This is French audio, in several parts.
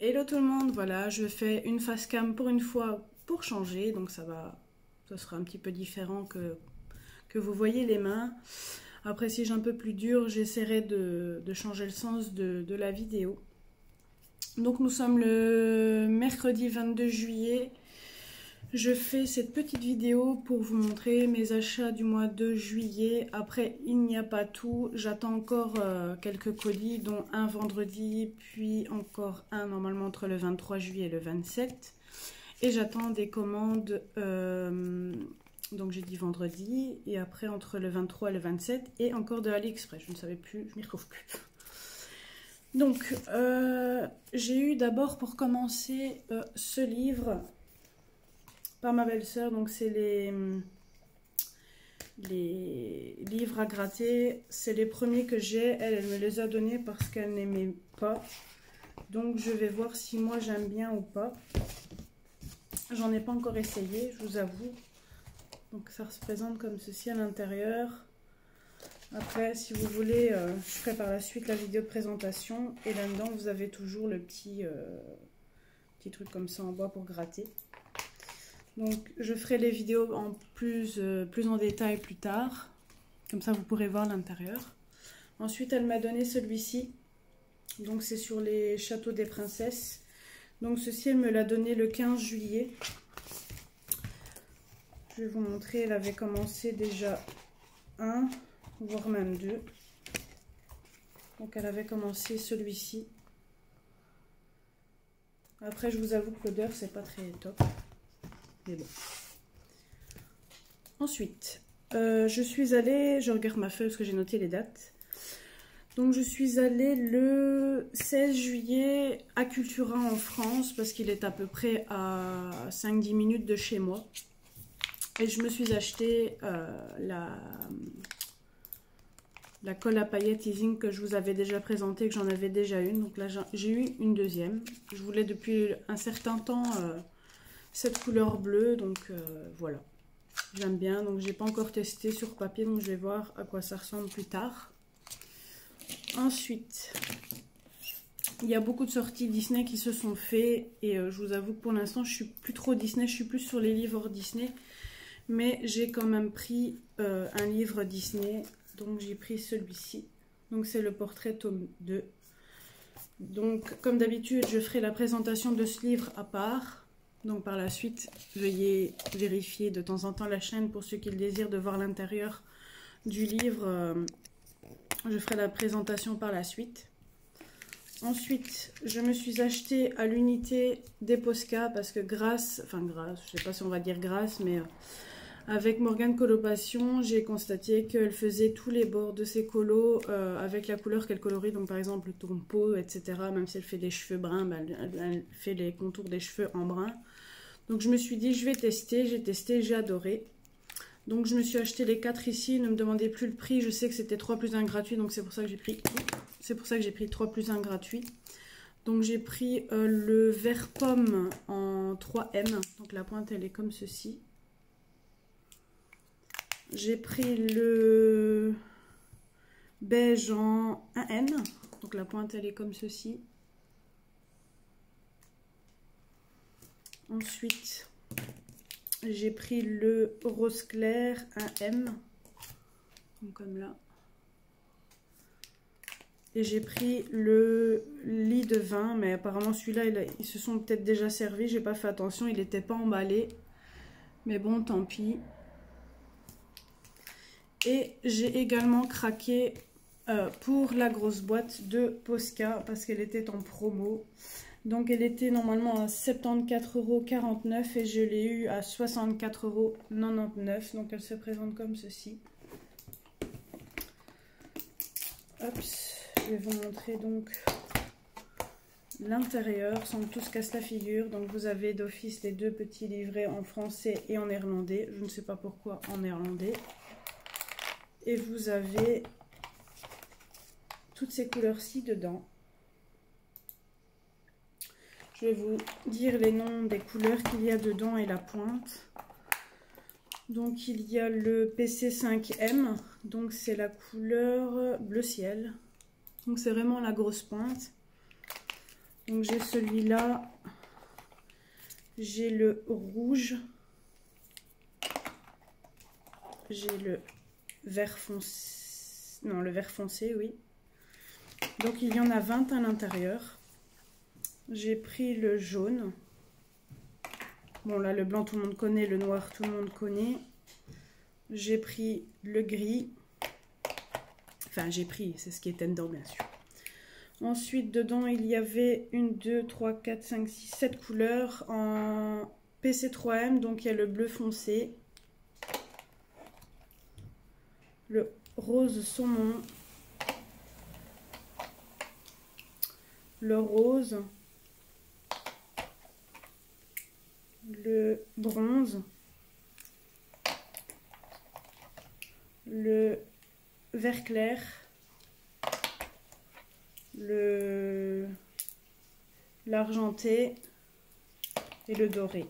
Hello tout le monde, voilà, je fais une face cam pour une fois pour changer, donc ça sera un petit peu différent que vous voyez les mains. Après, si j'ai un peu plus dur, j'essaierai de changer le sens de la vidéo. Donc nous sommes le mercredi 22 juillet. Je fais cette petite vidéo pour vous montrer mes achats du mois de juillet. Après, il n'y a pas tout. J'attends encore quelques colis, dont un vendredi, puis encore un normalement entre le 23 juillet et le 27. Et j'attends des commandes, donc j'ai dit vendredi, et après entre le 23 et le 27, et encore de AliExpress. Je ne savais plus, je m'y retrouve plus. Donc, j'ai eu d'abord pour commencer ce livre par ma belle-sœur, donc c'est les livres à gratter, c'est les premiers que j'ai, elle me les a donnés parce qu'elle n'aimait pas, donc je vais voir si moi j'aime bien ou pas. J'en ai pas encore essayé, je vous avoue. Donc ça se présente comme ceci à l'intérieur. Après, si vous voulez, je ferai par la suite la vidéo de présentation, et là-dedans vous avez toujours le petit truc comme ça en bois pour gratter. Donc je ferai les vidéos en plus en détail plus tard, comme ça vous pourrez voir l'intérieur. Ensuite elle m'a donné celui-ci, donc c'est sur les châteaux des princesses. Donc ceci elle me l'a donné le 15 juillet. Je vais vous montrer, elle avait commencé déjà un, voire même deux. Donc elle avait commencé celui-ci. Après je vous avoue que l'odeur c'est pas très top. Mais bon. Ensuite, je suis allée, je regarde ma feuille parce que j'ai noté les dates. Donc je suis allée le 16 juillet à Cultura en France parce qu'il est à peu près à 5-10 minutes de chez moi. Et je me suis acheté la colle à paillettes Easing que je vous avais déjà présentée, que j'en avais déjà une. Donc là j'ai eu une deuxième. Je voulais depuis un certain temps cette couleur bleue, donc voilà, j'aime bien. Donc j'ai pas encore testé sur papier, donc je vais voir à quoi ça ressemble plus tard. Ensuite, il y a beaucoup de sorties Disney qui se sont faits, et je vous avoue que pour l'instant je suis plus trop Disney, je suis plus sur les livres Disney, mais j'ai quand même pris un livre Disney, donc j'ai pris celui-ci. Donc c'est le portrait tome 2. Donc comme d'habitude je ferai la présentation de ce livre à part. Donc par la suite, veuillez vérifier de temps en temps la chaîne pour ceux qui le désirent de voir l'intérieur du livre. Je ferai la présentation par la suite. Ensuite, je me suis acheté à l'unité des Posca parce que grâce, je sais pas si on va dire grâce, mais avec Morgane Coloration, j'ai constaté qu'elle faisait tous les bords de ses colos avec la couleur qu'elle colorie. Donc par exemple le ton peau, etc. Même si elle fait des cheveux bruns, ben, elle fait les contours des cheveux en brun. Donc je me suis dit je vais tester, j'ai testé, j'ai adoré. Donc je me suis acheté les 4 ici, ne me demandez plus le prix, je sais que c'était 3 plus 1 gratuit, donc c'est pour ça que j'ai pris 3 plus 1 gratuit. Donc j'ai pris le vert pomme en 3M, donc la pointe elle est comme ceci. J'ai pris le beige en 1N, donc la pointe elle est comme ceci. Ensuite, j'ai pris le rose clair 1M, donc comme là. Et j'ai pris le lit de vin, mais apparemment celui-là, ils se sont peut-être déjà servis, j'ai pas fait attention, il n'était pas emballé. Mais bon, tant pis. Et j'ai également craqué pour la grosse boîte de Posca parce qu'elle était en promo. Donc elle était normalement à 74,49 € et je l'ai eu à 64,99 €. Donc elle se présente comme ceci. Hop, je vais vous montrer donc l'intérieur sans que tout se casse la figure. Donc vous avez d'office les deux petits livrets en français et en néerlandais. Je ne sais pas pourquoi en néerlandais. Et vous avez toutes ces couleurs-ci dedans. Je vais vous dire les noms des couleurs qu'il y a dedans et la pointe. Donc il y a le PC5M, donc c'est la couleur bleu ciel. Donc c'est vraiment la grosse pointe. Donc j'ai celui-là, j'ai le rouge, j'ai le vert foncé, non le vert foncé, oui. Donc il y en a 20 à l'intérieur. J'ai pris le jaune. Bon là le blanc tout le monde connaît, le noir tout le monde connaît. J'ai pris le gris. Enfin j'ai pris, c'est ce qui était dedans bien sûr. Ensuite dedans il y avait 1, 2, 3, 4, 5, 6, 7 couleurs en PC3M. Donc il y a le bleu foncé, le rose saumon, le rose, le bronze, le vert clair, l'argenté et le doré.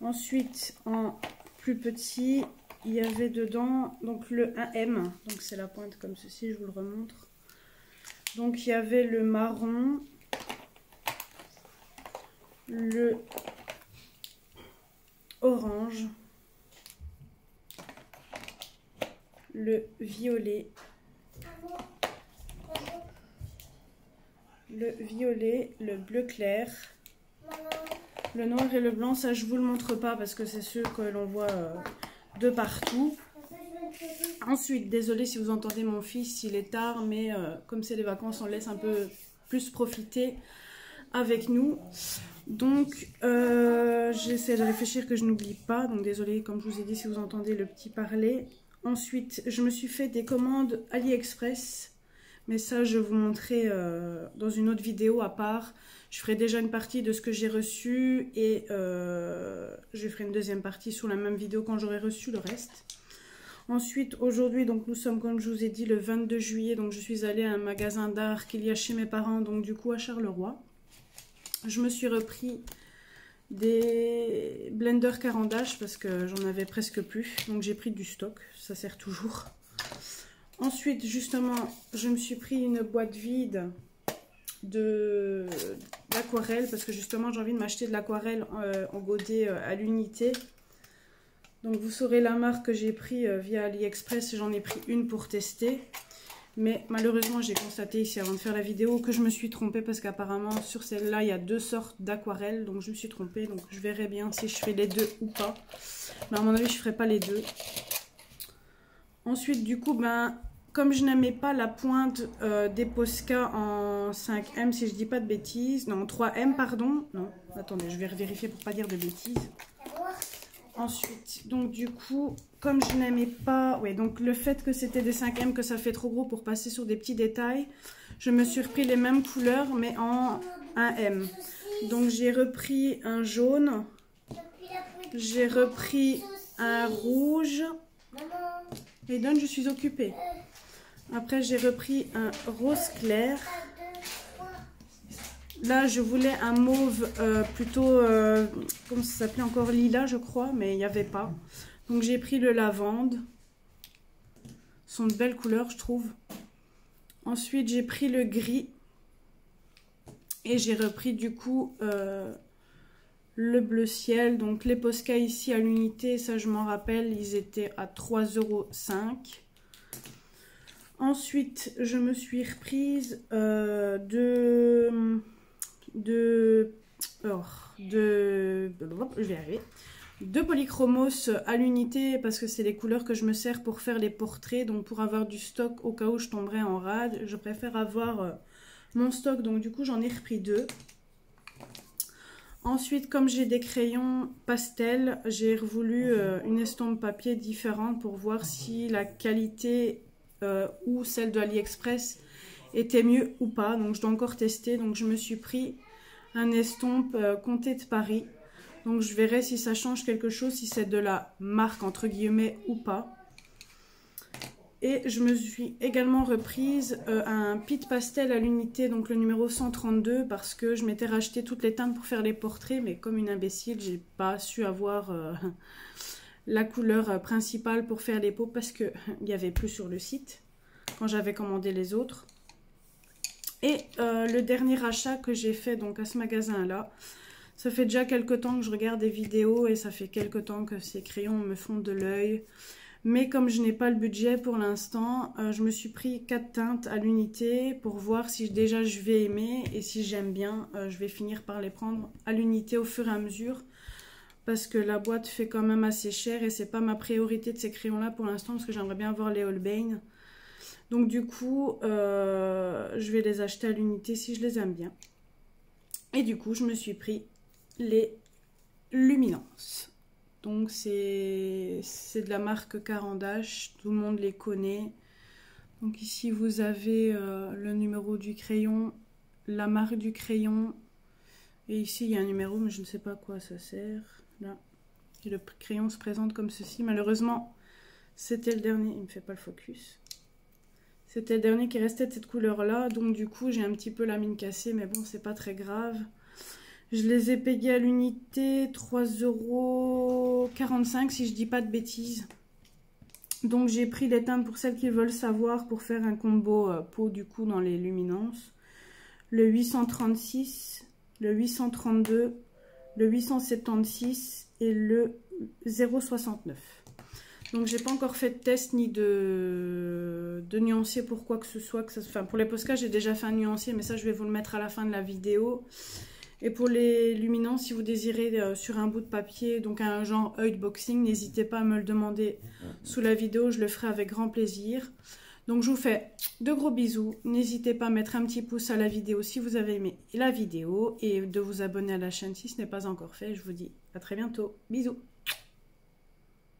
Ensuite en plus petit il y avait dedans donc le 1M, donc c'est la pointe comme ceci, je vous le remontre. Donc il y avait le marron, le orange, le violet, le bleu clair, le noir et le blanc. Ça je vous le montre pas parce que c'est ceux que l'on voit de partout. Ensuite, désolé si vous entendez mon fils, il est tard, mais comme c'est les vacances, on laisse un peu plus profiter avec nous. Donc j'essaie de réfléchir que je n'oublie pas, donc désolé comme je vous ai dit si vous entendez le petit parler. Ensuite je me suis fait des commandes AliExpress, mais ça je vais vous montrer dans une autre vidéo à part. Je ferai déjà une partie de ce que j'ai reçu et je ferai une deuxième partie sur la même vidéo quand j'aurai reçu le reste. Ensuite aujourd'hui donc nous sommes comme je vous ai dit le 22 juillet, donc je suis allée à un magasin d'art qu'il y a chez mes parents, donc du coup à Charleroi. Je me suis repris des blenders Caran-d'Ache parce que j'en avais presque plus. Donc j'ai pris du stock, ça sert toujours. Ensuite justement je me suis pris une boîte vide d'aquarelle parce que justement j'ai envie de m'acheter de l'aquarelle en godet à l'unité. Donc vous saurez la marque que j'ai pris via AliExpress, j'en ai pris une pour tester. Mais malheureusement, j'ai constaté ici avant de faire la vidéo que je me suis trompée parce qu'apparemment sur celle-là, il y a 2 sortes d'aquarelle. Donc je me suis trompée, donc je verrai bien si je fais les deux ou pas. Mais à mon avis, je ne ferai pas les deux. Ensuite, du coup, comme je n'aimais pas la pointe des Posca en 5M, si je dis pas de bêtises. Non, 3M, pardon. Non, attendez, je vais vérifier pour pas dire de bêtises. Ensuite, donc du coup, comme je n'aimais pas, ouais, donc le fait que c'était des 5M, que ça fait trop gros pour passer sur des petits détails, je me suis repris les mêmes couleurs, mais en 1M. Donc j'ai repris un jaune, j'ai repris un rouge, et donc je suis occupée. Après j'ai repris un rose clair. Là, je voulais un mauve plutôt, comment ça s'appelait encore, lilas, je crois, mais il n'y avait pas. Donc, j'ai pris le lavande. Ce sont de belles couleurs, je trouve. Ensuite, j'ai pris le gris. Et j'ai repris, du coup, le bleu ciel. Donc, les Posca ici à l'unité, ça, je m'en rappelle, ils étaient à 3,5 €. Ensuite, je me suis reprise de polychromos à l'unité parce que c'est les couleurs que je me sers pour faire les portraits, donc pour avoir du stock au cas où je tomberais en rade, je préfère avoir mon stock, donc du coup j'en ai repris 2. Ensuite, comme j'ai des crayons pastel, j'ai voulu une estompe papier différente pour voir si la qualité ou celle de AliExpress était mieux ou pas, donc je dois encore tester. Donc je me suis pris un estompe Comté de Paris, donc je verrai si ça change quelque chose, si c'est de la marque entre guillemets ou pas. Et je me suis également reprise un Pitt Pastel à l'unité, donc le numéro 132, parce que je m'étais racheté toutes les teintes pour faire les portraits, mais comme une imbécile, j'ai pas su avoir la couleur principale pour faire les peaux parce qu'il n'y avait plus sur le site quand j'avais commandé les autres. Et le dernier achat que j'ai fait donc à ce magasin-là, ça fait déjà quelques temps que je regarde des vidéos et ça fait quelques temps que ces crayons me font de l'œil. Mais comme je n'ai pas le budget pour l'instant, je me suis pris 4 teintes à l'unité pour voir si déjà je vais aimer. Et si j'aime bien, je vais finir par les prendre à l'unité au fur et à mesure. Parce que la boîte fait quand même assez cher et c'est pas ma priorité de ces crayons-là pour l'instant. Parce que j'aimerais bien avoir les Holbein. Donc du coup, je vais les acheter à l'unité si je les aime bien. Et du coup, je me suis pris les Luminance. Donc c'est de la marque Caran d'Ache, tout le monde les connaît. Donc ici vous avez le numéro du crayon, la marque du crayon. Et ici il y a un numéro mais je ne sais pas à quoi ça sert. Là. Et le crayon se présente comme ceci. Malheureusement c'était le dernier, il ne me fait pas le focus. C'était le dernier qui restait de cette couleur là. Donc du coup j'ai un petit peu la mine cassée mais bon c'est pas très grave. Je les ai payés à l'unité 3,45 € si je dis pas de bêtises. Donc j'ai pris les teintes pour celles qui veulent savoir pour faire un combo peau du coup dans les luminances. Le 836, le 832, le 876 et le 0,69. Donc j'ai pas encore fait de test ni de nuancier pour quoi que ce soit. Enfin pour les Posca j'ai déjà fait un nuancier mais ça je vais vous le mettre à la fin de la vidéo. Et pour les luminances, si vous désirez sur un bout de papier, donc un genre œil de boxing, n'hésitez pas à me le demander sous la vidéo, je le ferai avec grand plaisir. Donc je vous fais de gros bisous, n'hésitez pas à mettre un petit pouce à la vidéo si vous avez aimé la vidéo et de vous abonner à la chaîne si ce n'est pas encore fait. Je vous dis à très bientôt, bisous.